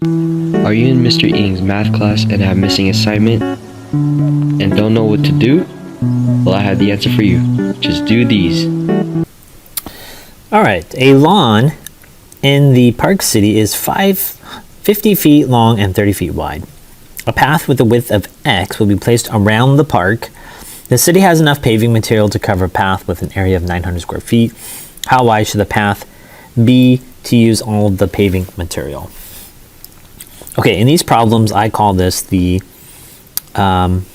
Are you in Mr. Ing's math class and have missing assignment and don't know what to do? Well, I have the answer for you. Just do these. Alright, a lawn in the Park City is 50 feet long and 30 feet wide. A path with a width of X will be placed around the park. The city has enough paving material to cover a path with an area of 900 square feet. How wide should the path be to use all of the paving material? Okay, in these problems, I call this the I'm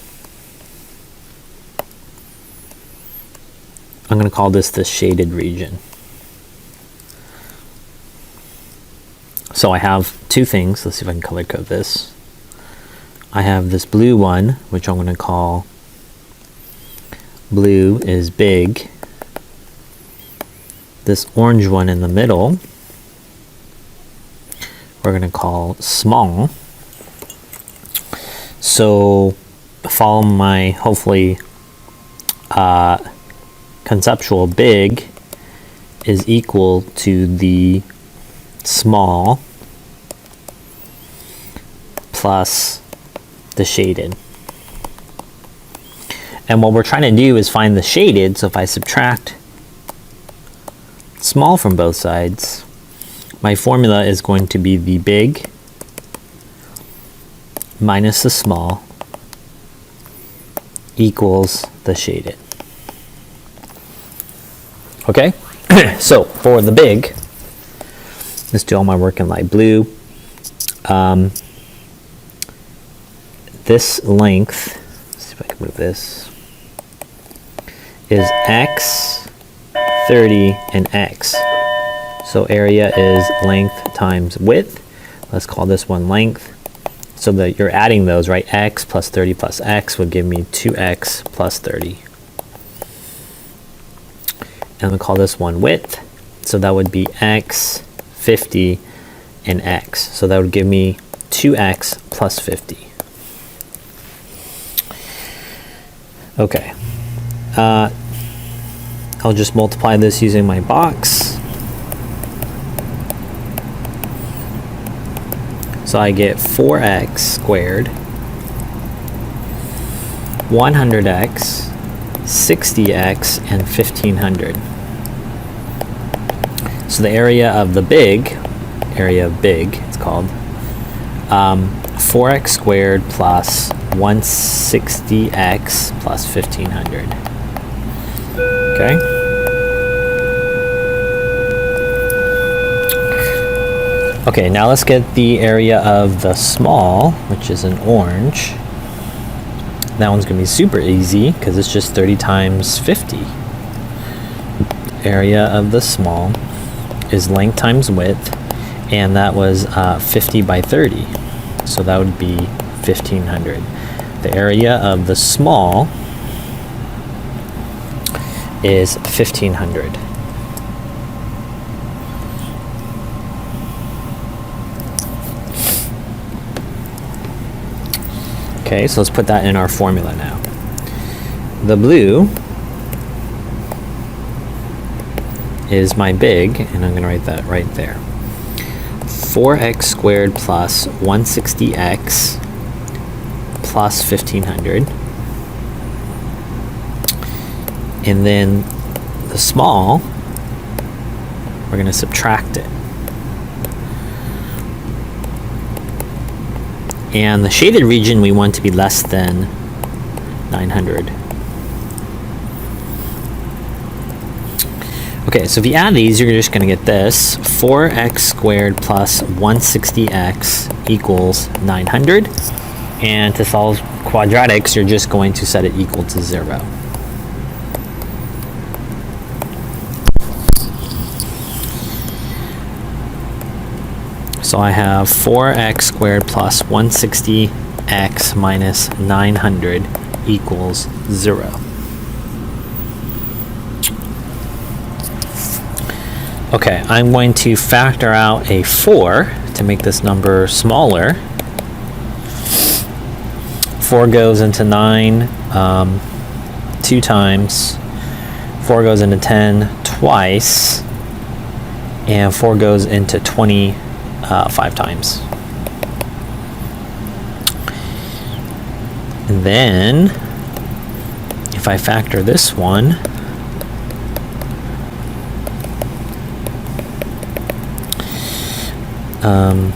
going to call this the shaded region. So I have two things. Let's see if I can color code this. I have this blue one, which I'm going to call blue is big. This orange one in the middle, we're going to call small. So follow my hopefully conceptual. Big is equal to the small plus the shaded. And what we're trying to do is find the shaded, so if I subtract small from both sides, my formula is going to be the big minus the small equals the shaded. Okay, so for the big, let's do all my work in light blue. This length, let's see if I can move this, is X, 30, and X. So area is length times width. Let's call this one length. So that you're adding those, right? X plus 30 plus X would give me 2X plus 30. And we'll call this one width. So that would be X, 50, and X. So that would give me 2X plus 50. Okay. I'll just multiply this using my box. So I get 4x squared, 100x, 60x, and 1500. So the area of the big, it's called, 4x squared plus 160x plus 1500. Okay. Okay, now let's get the area of the small, which is an orange. That one's going to be super easy because it's just 30 times 50. Area of the small is length times width, and that was 50 by 30. So that would be 1500. The area of the small is 1500. Okay, so let's put that in our formula now. The blue is my big, and I'm going to write that right there. 4x squared plus 160x plus 1500. And then the small, we're going to subtract it. And the shaded region we want to be less than 900. Okay, so if you add these, you're just going to get this. 4x squared plus 160x equals 900. And to solve quadratics, you're just going to set it equal to 0. So I have 4x squared plus 160x minus 900 equals 0. Okay, I'm going to factor out a 4 to make this number smaller. 4 goes into 9 2 times. 4 goes into 10 twice. And 4 goes into 20 5 times. And then, if I factor this one, um,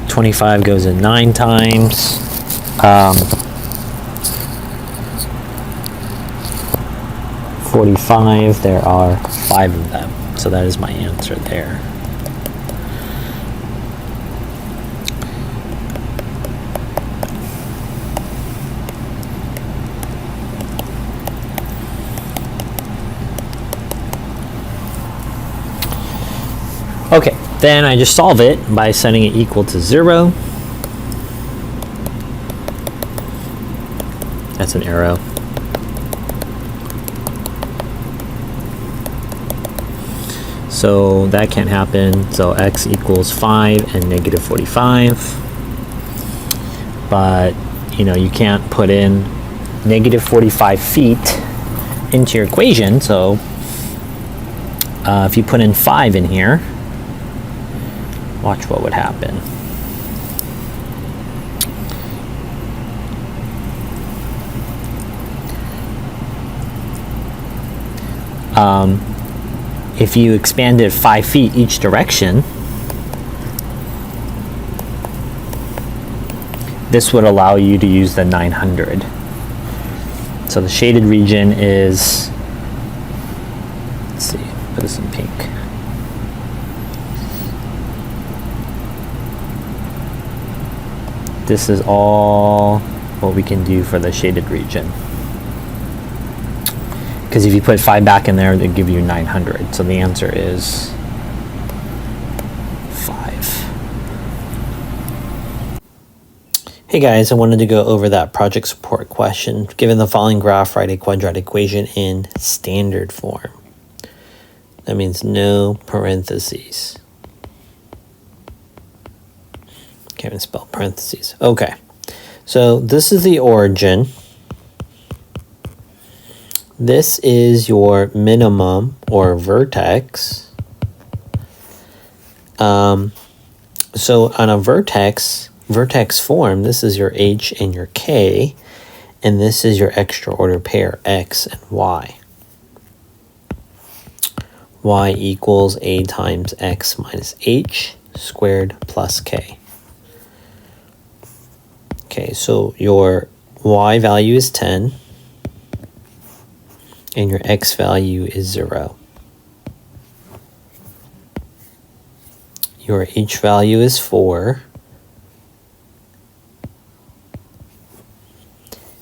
25 goes in 9 times. 45, there are 5 of them. So that is my answer there. Okay, then I just solve it by setting it equal to 0. That's an arrow. So that can't happen. So x equals 5 and negative 45. But, you know, you can't put in negative 45 feet into your equation. So if you put in 5 in here, watch what would happen. If you expanded 5 feet each direction, this would allow you to use the 900. So the shaded region is, let's see, put this in pink. This is all what we can do for the shaded region. Because if you put 5 back in there, it'll give you 900. So the answer is 5. Hey guys, I wanted to go over that project support question. Given the following graph, write a quadratic equation in standard form. That means no parentheses. Can't even spell parentheses. Okay, so this is the origin. This is your minimum or vertex. So on a vertex form, this is your h and your k, and this is your extra order pair, x and y. Y equals a times x minus h squared plus k. Okay, so your y value is 10. And your x value is 0. Your h value is 4.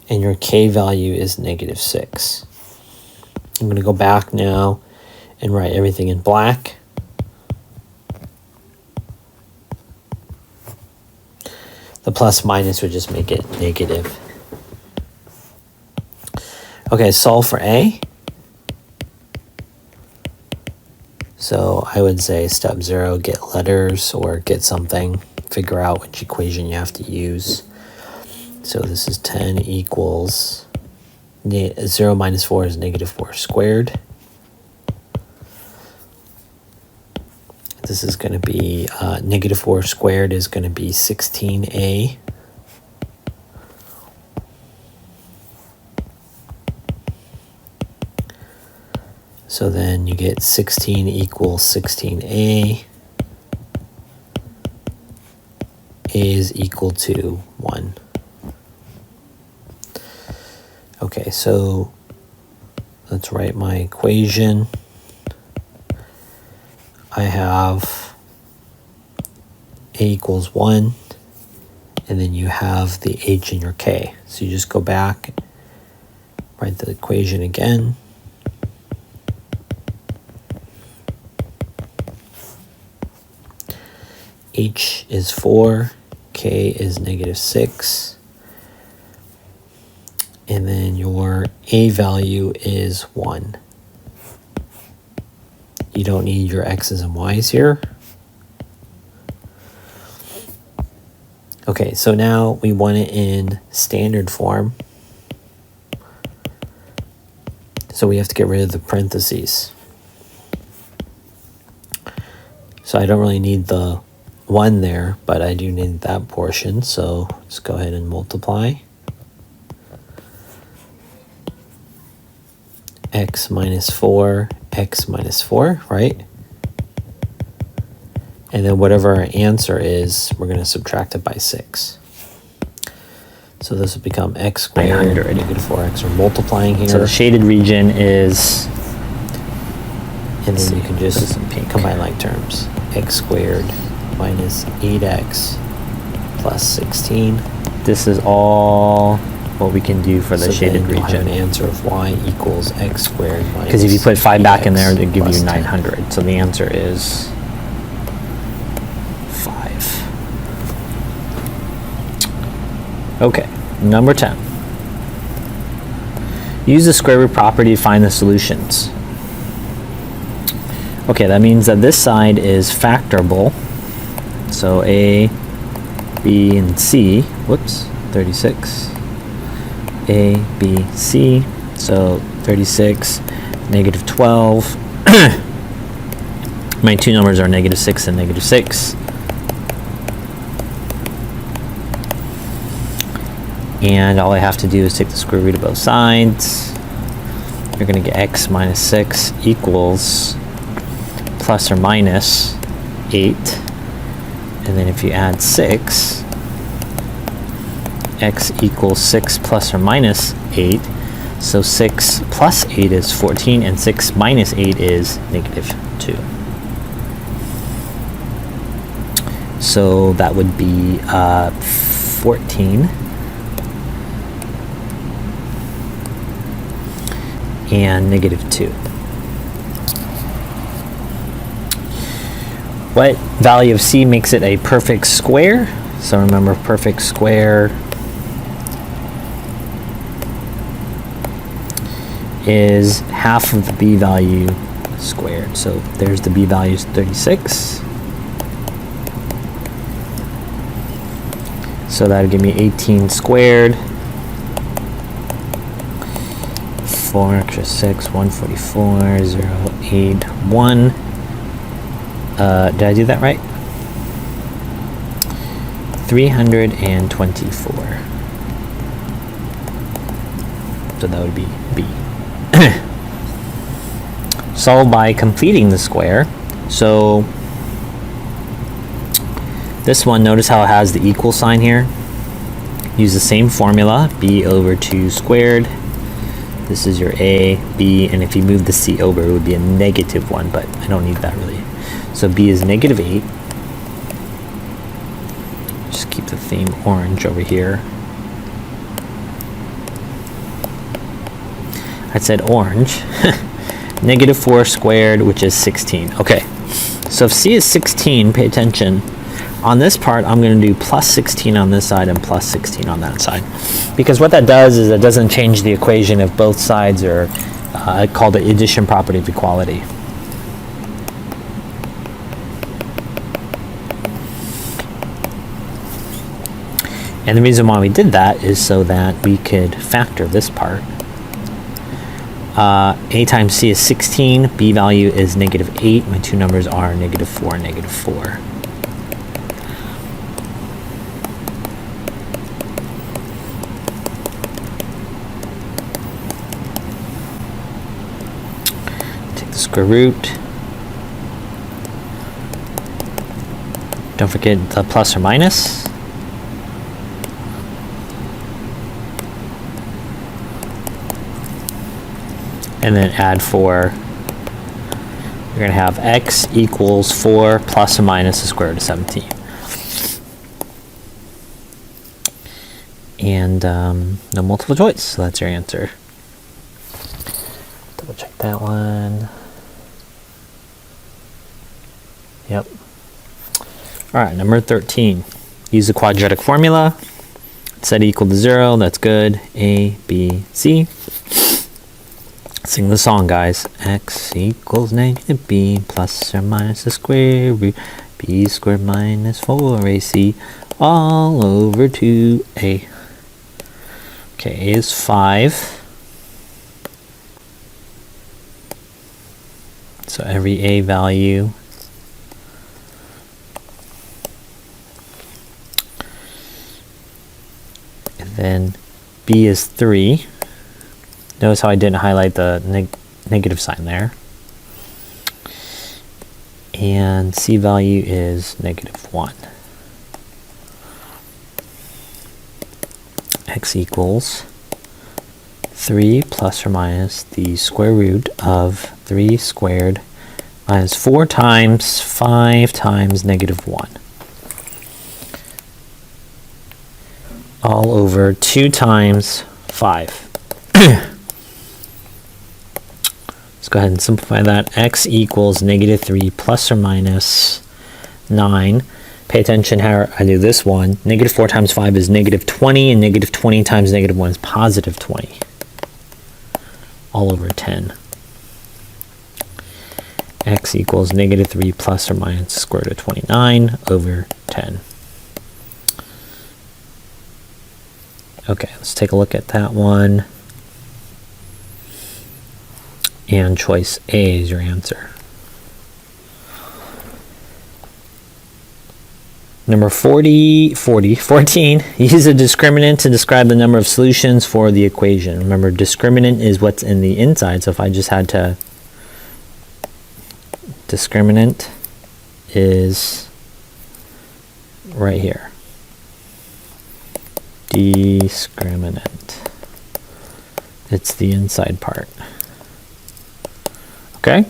And your k value is negative 6. I'm going to go back now and write everything in black. The plus minus would just make it negative. Okay, solve for A. So I would say step 0, get letters or get something. Figure out which equation you have to use. So this is 10 equals 0 minus 4 is negative 4 squared. This is going to be negative 4 squared is going to be 16a. So then you get 16 equals 16a. A is equal to 1. Okay, so let's write my equation. I have a equals 1, and then you have the h in your k. So you just go back, write the equation again. H is 4, k is negative 6, and then your a value is 1. You don't need your x's and y's here. Okay, so now we want it in standard form. So we have to get rid of the parentheses. So I don't really need the 1 there, but I do need that portion, so let's go ahead and multiply. X minus 4, x minus 4, right? And then whatever our answer is, we're going to subtract it by 6. So this will become x squared, negative 4x. We're multiplying here. So the shaded region is, and then you can just combine like terms. X squared minus 8x plus 16. this is all what we can do for the So shaded then you'll have an region. answer of y equals x squared minus Because if you put 5 back in there, 8x it'd give plus you 10. 900. So the answer is 5. Okay, number 10. Use the square root property to find the solutions. Okay, that means that this side is factorable. So A, B, and C. Whoops, 36. A, B, C. So 36, negative 12. My two numbers are negative 6 and negative 6. And all I have to do is take the square root of both sides. You're going to get x minus 6 equals plus or minus 8. And then if you add 6, x equals 6 plus or minus 8. So 6 plus 8 is 14, and 6 minus 8 is negative 2. So that would be 14. And negative 2. What value of c makes it a perfect square? So remember, perfect square is half of the b value squared. So there's the b value is 36. So that would give me 18 squared. 4 extra 6, 144, 0, 8, 1. Did I do that right? 324. So that would be B. Solve by completing the square. So this one, notice how it has the equal sign here. Use the same formula, b over 2 squared. This is your A, B, and if you move the C over, it would be a negative 1, but I don't need that really. So B is negative 8. Just keep the theme orange over here. I said orange. Negative 4 squared, which is 16. Okay, so if C is 16, pay attention. On this part, I'm going to do plus 16 on this side and plus 16 on that side. Because what that does is it doesn't change the equation if both sides are called the addition property of equality. And the reason why we did that is so that we could factor this part. A times C is 16, B value is negative 8. My two numbers are negative 4 and negative 4. Square root. Don't forget the plus or minus. And then add 4. You're going to have x equals 4 plus or minus the square root of 17. And no multiple choice, so that's your answer. Double check that one. Yep. All right, number 13. Use the quadratic formula. Set equal to 0. That's good. A, B, C. Sing the song, guys. X equals negative b plus or minus the square root b squared minus 4ac all over 2a. Okay, A is 5. So every a value Then b is 3. Notice how I didn't highlight the negative sign there. And c value is negative 1. X equals 3 plus or minus the square root of 3 squared minus 4 times 5 times negative 1. All over 2 times 5. Let's go ahead and simplify that. X equals negative 3 plus or minus 9. Pay attention how I do this one. Negative 4 times 5 is negative 20, and negative 20 times negative 1 is positive 20. All over 10. X equals negative 3 plus or minus the square root of 29 over 10. Okay, let's take a look at that one. And choice A is your answer. Number 14, use a discriminant to describe the number of solutions for the equation. Remember, discriminant is what's in the inside, so if I just had to, discriminant is right here. Discriminant. It's the inside part. Okay?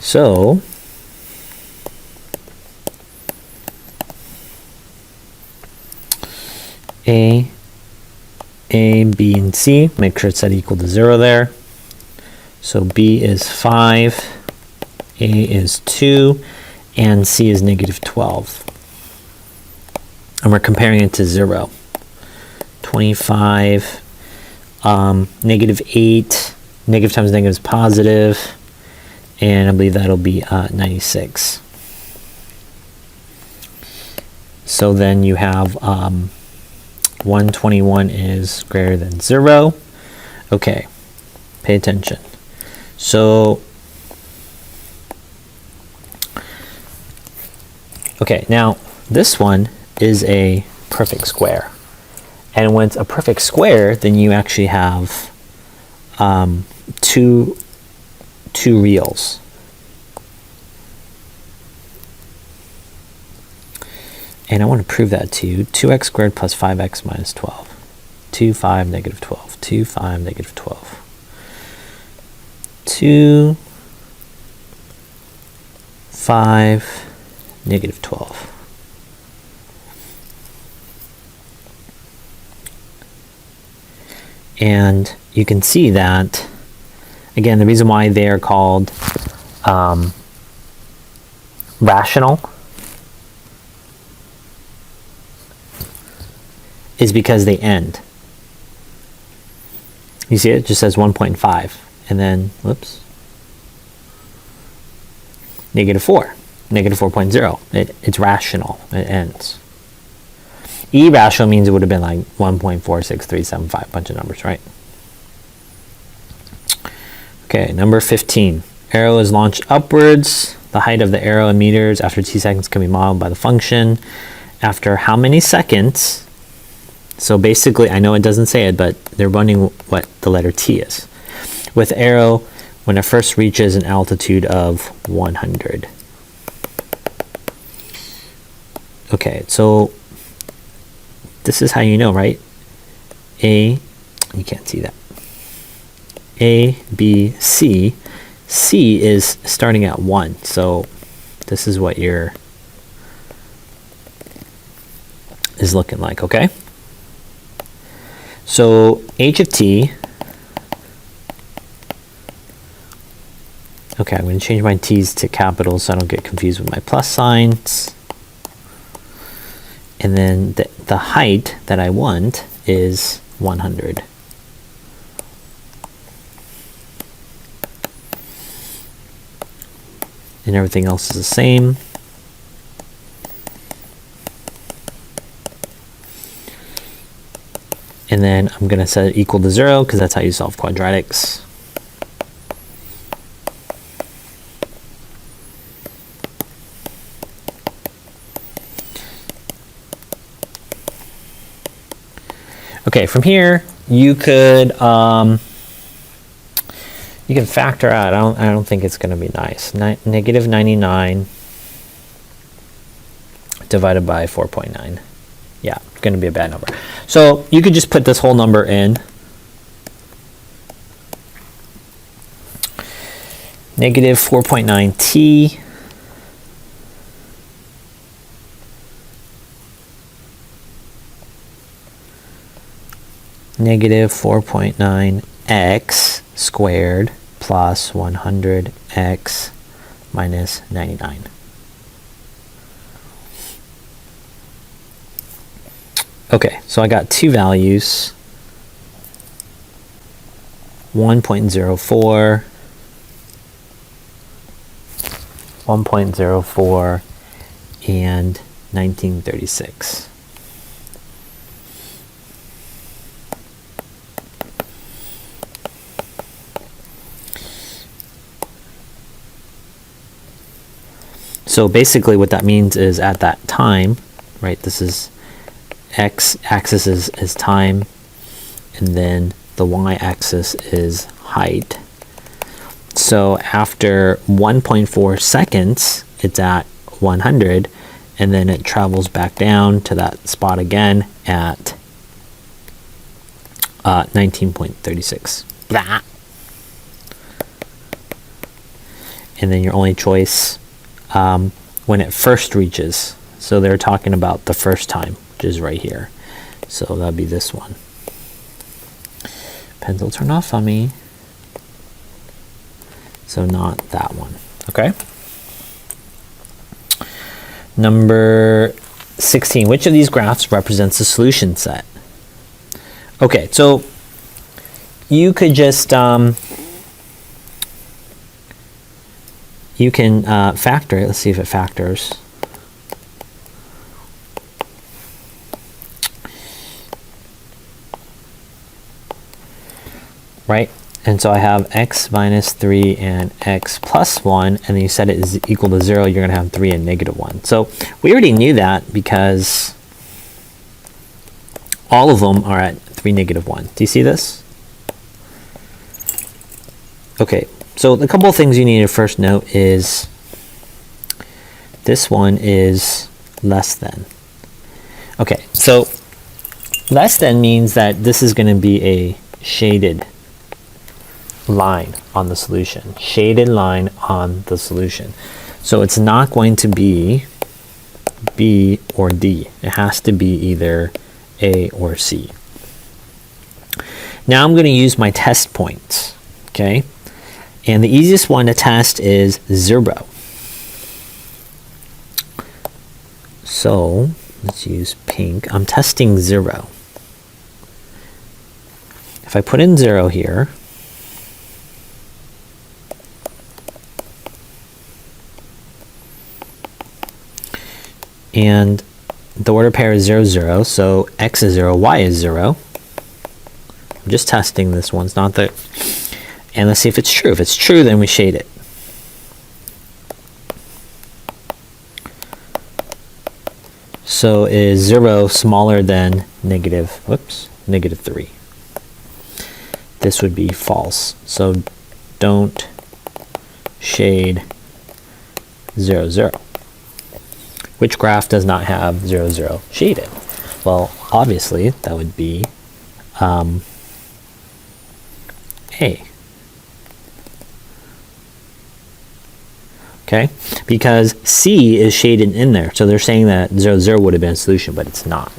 So, A, B, and C, make sure it's set equal to 0 there. So B is 5, A is 2, and C is negative 12. And we're comparing it to 0. 25, negative 8, negative times negative is positive, and I believe that'll be 96. So then you have 121 is greater than 0. Okay, pay attention. So, okay, now this one is a perfect square. And when it's a perfect square, then you actually have two reals. And I want to prove that to you. 2x squared plus 5x minus 12. 2, 5, negative 12. 2, 5, negative 12. 2, 5, negative 12. And you can see that, again, the reason why they are called rational is because they end. You see it just says 1.5, and then, whoops, negative 4, negative 4.0. It's rational, it ends. Irrational means it would have been like 1.46375, bunch of numbers, right? Okay, number 15. Arrow is launched upwards. The height of the arrow in meters after t seconds can be modeled by the function. After how many seconds? So basically, I know it doesn't say it, but they're running what the letter t is. With arrow, when it first reaches an altitude of 100. Okay, so this is how you know, right? You can't see that. A, B, C. C is starting at 1. So this is what your is looking like, okay? So h of t, okay, I'm going to change my t's to capitals so I don't get confused with my plus signs. And then the height that I want is 100. And everything else is the same. And then I'm going to set it equal to 0 because that's how you solve quadratics. Okay, from here you could you can factor out. I don't think it's going to be nice. Negative 99 divided by 4.9. Yeah, it's going to be a bad number. So you could just put this whole number in. Negative 4.9t negative 4.9x squared plus 100x minus 99. Okay, so I got two values, 1.04, 1.04, and 1936. So basically what that means is at that time, right, this is x-axis is time, and then the y-axis is height. So after 1.4 seconds, it's at 100, and then it travels back down to that spot again at 19.36. Blah. And then your only choice when it first reaches. So they're talking about the first time, which is right here. So that'd be this one. Pencil turn off on me. So not that one. Okay. Number 16. Which of these graphs represents a solution set? Okay, so you could just you can factor it. Let's see if it factors. Right? And so I have x minus 3 and x plus 1, and then you set it is equal to 0, you're going to have 3 and negative 1. So we already knew that because all of them are at 3, negative 1. Do you see this? Okay, so the couple of things you need to first note is this one is less than. Okay, so less than means that this is going to be a shaded line on the solution. Shaded line on the solution. So it's not going to be B or D. It has to be either A or C. Now I'm going to use my test points. Okay? And the easiest one to test is 0. So let's use pink. I'm testing 0. If I put in 0 here, and the order pair is 0, 0, so x is 0, y is 0. I'm just testing this one. It's not the... And let's see if it's true. If it's true, then we shade it. So is 0 smaller than negative 3? This would be false. So don't shade 0, 0. Which graph does not have 0, 0 shaded? Well, obviously, that would be A. Okay, because C is shaded in there. So they're saying that 0, 0 would have been a solution, but it's not.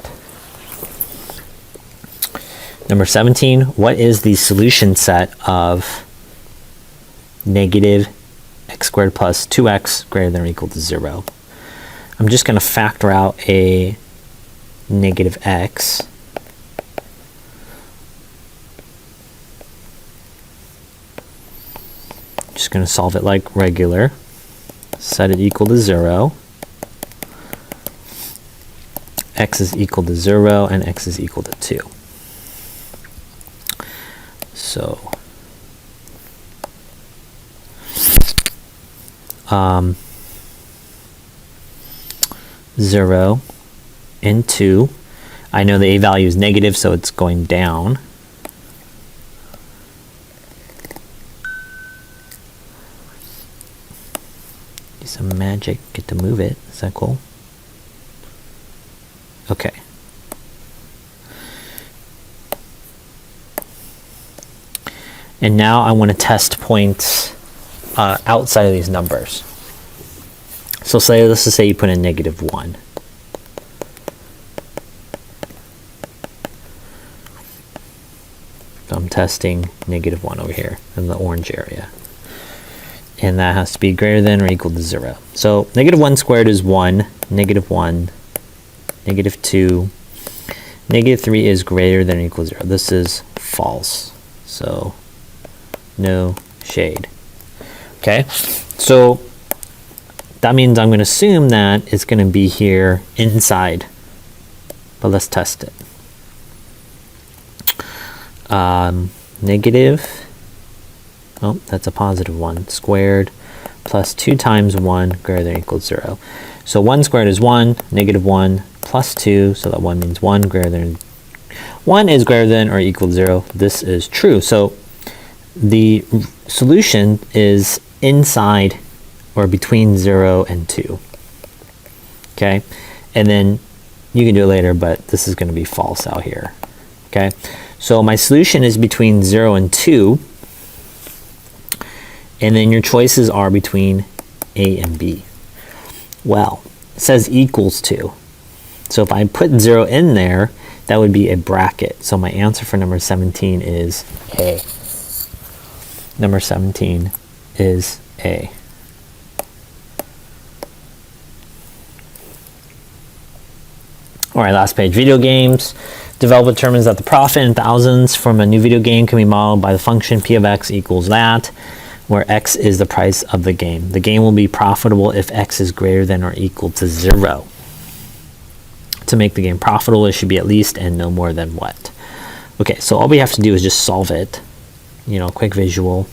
Number 17, what is the solution set of negative x squared plus 2x greater than or equal to 0? I'm just going to factor out a negative x. Just going to solve it like regular. Set it equal to 0. X is equal to 0 and x is equal to 2. So 0 and 2. I know the a value is negative, so it's going down. Do some magic, get to move it. Is that cool? Okay. And now I want to test points outside of these numbers. So let's just say you put in -1. So I'm testing -1 over here in the orange area. And that has to be greater than or equal to 0. So -1 squared is 1, -1, -2, -3 is greater than or equal to 0. This is false. So no shade. Okay, so that means I'm going to assume that it's going to be here inside. But let's test it. Negative, oh, that's a +1, squared plus 2 times 1 greater than or equal to 0. So 1 squared is 1, -1 plus 2, so that 1 means 1 is greater than or equal to 0. This is true. So the solution is inside or between 0 and 2. Okay, and then you can do it later, but this is going to be false out here. Okay, so my solution is between 0 and 2, and then your choices are between A and B. Well, it says equals 2. So if I put 0 in there, that would be a bracket. So my answer for number 17 is A. Number 17 is A. All right, last page. Video games. Developer determines that the profit in thousands from a new video game can be modeled by the function p of x equals that, where x is the price of the game. The game will be profitable if x is greater than or equal to 0. To make the game profitable, it should be at least and no more than what? Okay, so all we have to do is just solve it. You know, quick visual.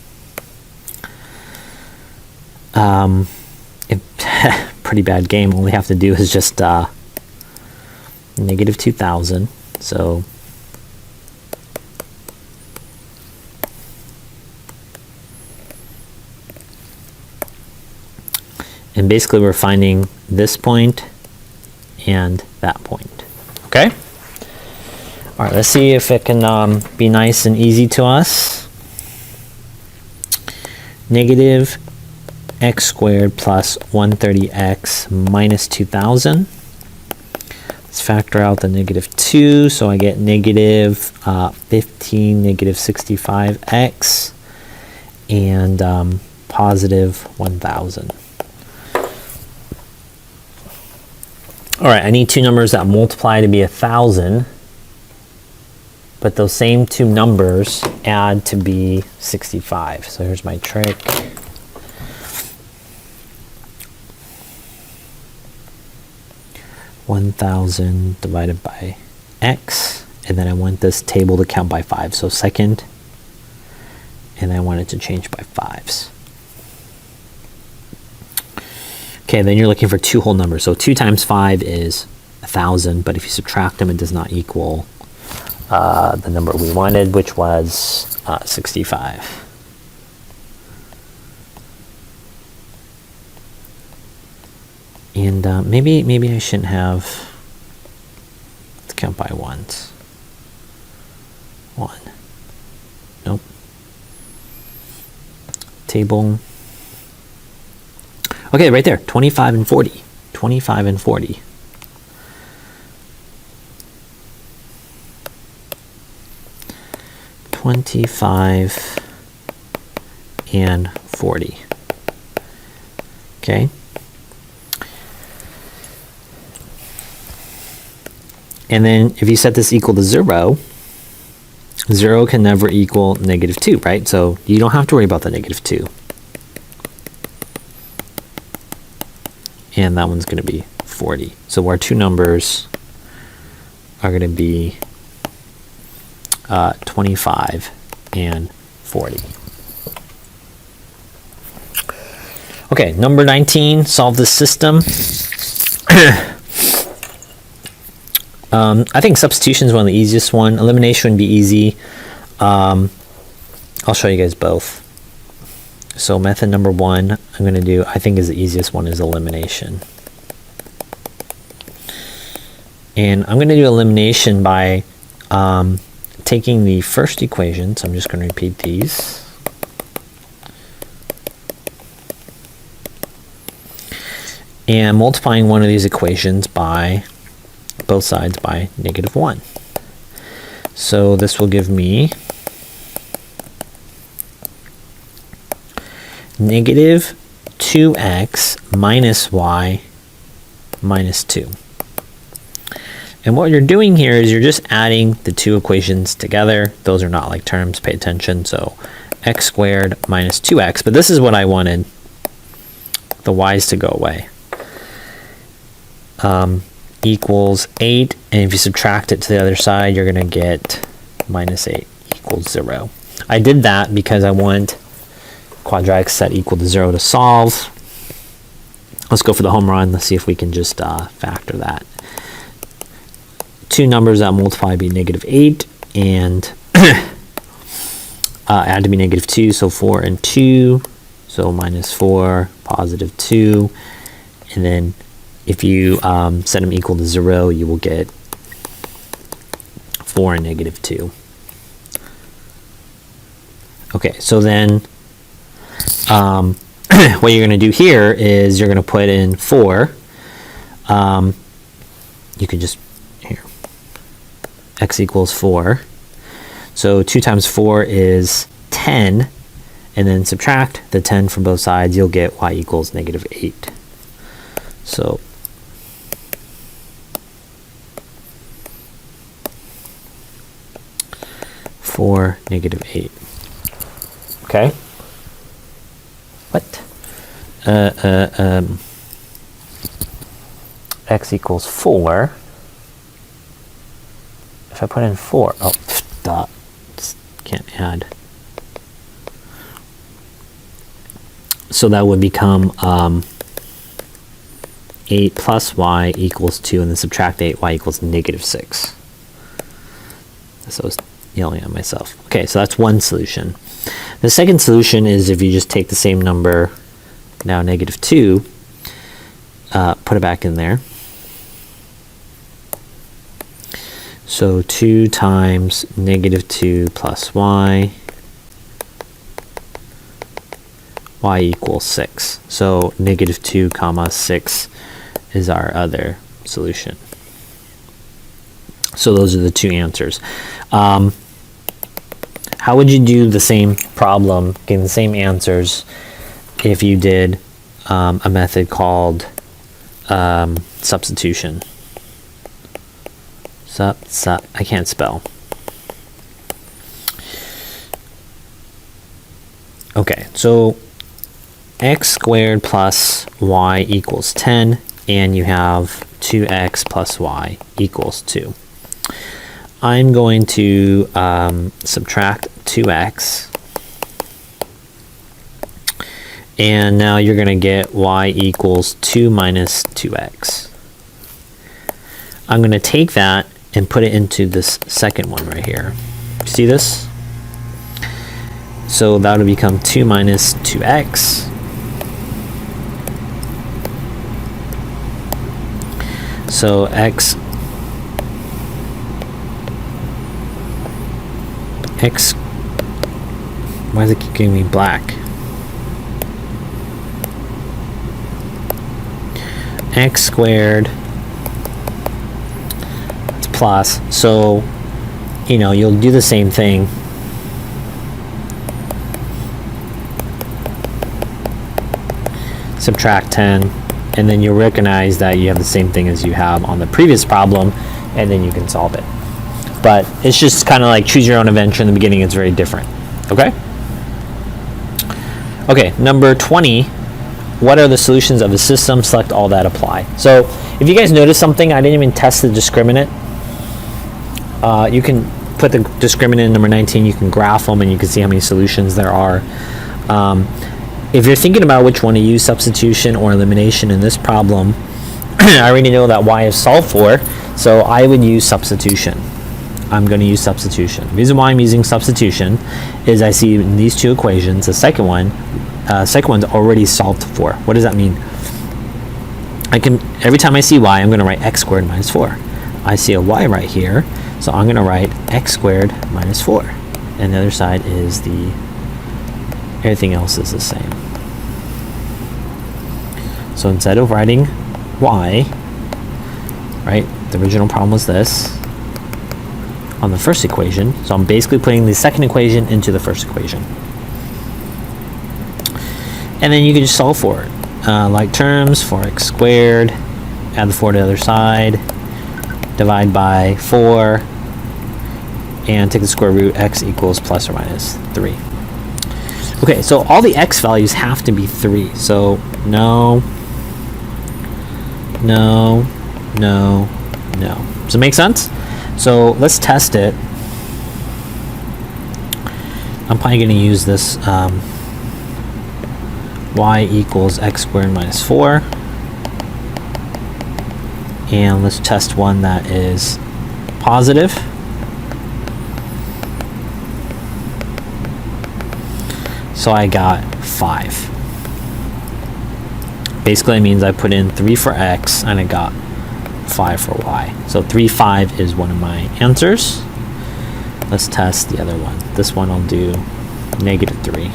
Pretty bad game. All we have to do is just negative 2,000. So and basically we're finding this point and that point. Okay? All right, let's see if it can be nice and easy to us. Negative x squared plus 130x minus 2,000. Let's factor out the -2, so I get negative 15, negative 65x, and positive 1,000. All right, I need two numbers that multiply to be 1,000, but those same two numbers add to be 65. So here's my trick. $1,000 divided by x, and then I want this table to count by 5. So second, and I want it to change by 5s. Okay, then you're looking for two whole numbers. So 2 times 5 is 1,000, but if you subtract them, it does not equal the number we wanted, which was 65. And maybe I shouldn't have to count by ones. 1. Nope. Table. Okay, right there. 25 and 40. 25 and 40. $25 and 40. Okay. And then if you set this equal to 0, 0 can never equal -2, right? So you don't have to worry about the -2. And that one's going to be 40. So our two numbers are going to be 25 and 40. Okay, number 19, solve this system. I think substitution is one of the easiest one. Elimination would be easy. I'll show you guys both. So method number 1, I'm going to do, I think is the easiest one, is elimination. And I'm going to do elimination by taking the first equation. So I'm just going to repeat these. And multiplying one of these equations by both sides by -1. So this will give me negative 2x minus y minus 2. And what you're doing here is you're just adding the two equations together. Those are not like terms, pay attention. So x squared minus 2x, but this is what I wanted, the y's to go away. Equals 8, and if you subtract it to the other side, you're going to get minus 8 equals 0. I did that because I want quadratic set equal to 0 to solve. Let's go for the home run. Let's see if we can just factor that. Two numbers that multiply be -8 and add to be -2, so 4 and 2, so -4, +2, and then if you set them equal to 0, you will get 4 and -2. Okay, so then what you're going to do here is you're going to put in 4. You could just, here, x equals 4. So 2 times 4 is 10, and then subtract the 10 from both sides, you'll get y equals -8. So for -8. Okay. What? X equals 4. If I put in 4, oh, stop. Just can't add. So that would become 8 plus y equals 2, and then subtract 8, y equals -6. So I was yelling at myself. Okay, so that's one solution. The second solution is if you just take the same number, now -2, put it back in there. So 2 times -2 plus y equals 6. So -2 comma 6 is our other solution. So those are the two answers. How would you do the same problem, getting the same answers, if you did a method called substitution? I can't spell. Okay, so x squared plus y equals 10, and you have 2x plus y equals 2. I'm going to subtract 2x, and now you're going to get y equals 2 minus 2x. I'm going to take that and put it into this second one right here. See this? So that will become 2 minus 2x. So x, why does it keep giving me black? X squared, it's plus, so, you know, you'll do the same thing. Subtract 10, and then you'll recognize that you have the same thing as you have on the previous problem, and then you can solve it. But it's just kind of like choose your own adventure. In the beginning, it's very different. Okay? Okay, number 20. What are the solutions of the system? Select all that apply. So if you guys notice something, I didn't even test the discriminant. You can put the discriminant in number 19. You can graph them, and you can see how many solutions there are. If you're thinking about which one to use, substitution or elimination in this problem, I already know that y is solved for, so I would use substitution. I'm going to use substitution. The reason why I'm using substitution is I see in these two equations, the second one's already solved for. What does that mean? Every time I see y, I'm going to write x squared minus 4. I see a y right here, so I'm going to write x squared minus 4. And the other side is everything else is the same. So instead of writing y, right, the original problem was this, on the first equation, so I'm basically putting the second equation into the first equation. And then you can just solve for it. Like terms, 4x squared, add the 4 to the other side, divide by 4, and take the square root, x equals plus or minus 3. Okay, so all the x values have to be 3. So no, no, no, no. Does it make sense? So let's test it. I'm probably going to use this y equals x squared minus 4. And let's test one that is positive. So I got 5. Basically it means I put in 3 for x and I got 5 for y. So 3, 5 is one of my answers. Let's test the other one. This one I'll do -3.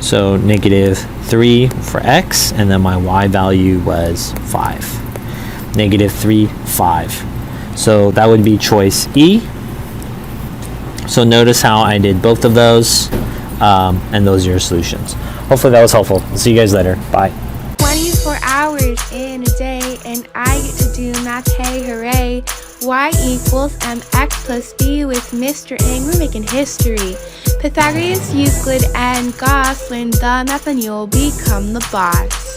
So -3 for x, and then my y value was 5. -3, 5. So that would be choice E. So notice how I did both of those, and those are your solutions. Hopefully that was helpful. See you guys later. Bye. 24 hours in a day, and I get to do math, hey hooray. Y equals mx plus b with Mr. Ng, we're making history. Pythagoras, Euclid, and Gauss learn the math and you'll become the boss.